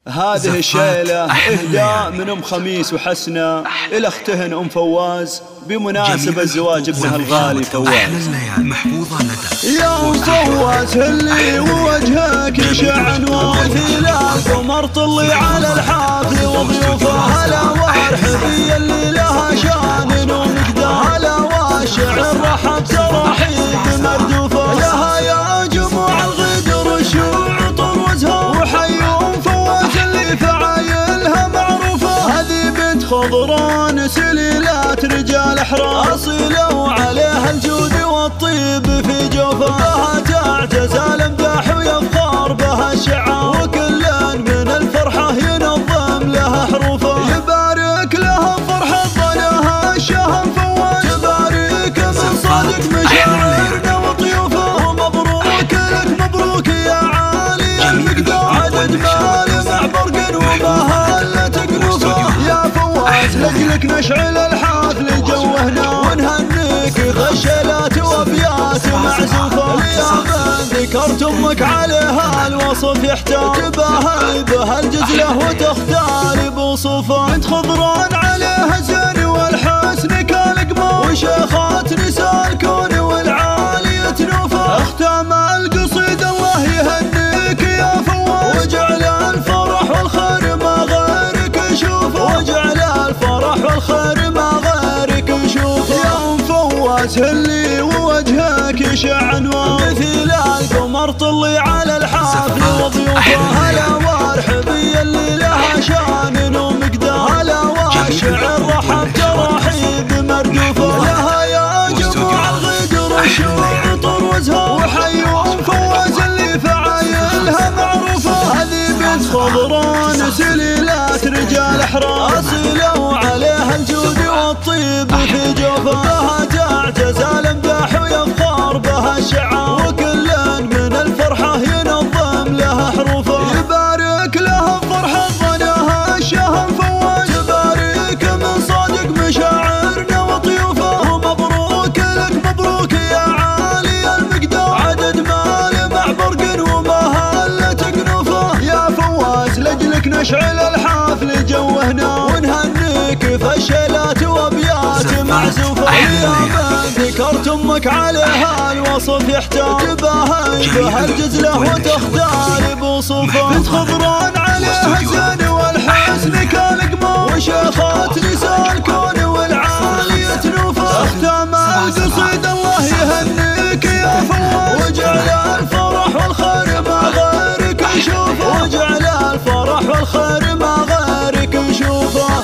هذه الشيلة إهداء من أم خميس وحسنة إلى أختهن أم فواز بمناسبة زواج ابنها الغالي فواز. يا أم فواز هلي ووجهك يشع أنوار في القمر طلي على الحافل وضيوفها هلا وارحبي اللي لها شان ونقدها هلا والشعر رحب تراحيب مردوفة لها يا جموع الغدر الشوع طروزها وحيوا أم فواز اللي فعايلها معروفة. هذه بنت خضران سليلات رجال أحرار أصيلة وعليها الجود والطيب في جوفها بها تعتز الامداح ويفخر بها الشعار وكل من الفرحة ينظم لها حروفه. يبارك لها فرحة ظنها الشهم فواز تبارك من صادق مشاعرنا وطيوفه. ومبروك لك مبروك يا عالي المقدار عدد مال مع برق ومهلة تقلوفه. يا فواز لجلك نشعل الحفل جوهنا ونهنيك خشلات وابيات معزوفه. يا من ذكرت امك عليها الوصف يحتاج تباهي بها الجزله وتختار بوصوفه. بنت خضران عليها الزين والحسن كالقمر وشيخات نساء الكون والعالية نوفه. اختام القصيد الله يهنيك يا فواز وجعل الفرح والخير ما غيرك يشوفه. وجعل الفرح والخير ما غيرك يشوفه. يا ام فواز هلي ووجهك يشع انوار مثل القمر طلي على الحافل وضيوفها هلا وارحبي اللي لها شان ومقدار هلا والشعر رحب تراحيب مردوفه. لها يا جموع الغدر الشوع طروزها وحيوا ام فواز اللي فعايلها معروفه. هذه بنت خضران سليلات رجال احرار اصيله وعليها الجود والطيب في جوفها بها تعتز الامداح ويفخر بها الشعار وكل من الفرحة ينظم لها حروفه. يبارك لها فرحة ظنها الشهم فواز تبارك من صادق مشاعرنا وطيوفه. ومبروك لك مبروك يا عالي المقدار عدد مال مع برق ومهلة تقنوفه. يا فواز لجلك نشعل الحفل جوهنا ونهنيك فشلات وابيات معزوفه. يا من ذكرت امك عليها الوصف يحتاج تباهي بها الجزله وتختار بوصوفه. بنت خضران عليها الزين والحسن كالقمر وشيخات نساء الكون والعالية نوفه. اختام القصيد الله يهنيك يا فواز وجعل الفرح والخير ما غيرك يشوفه. وجعل الفرح والخير ما غيرك يشوفه.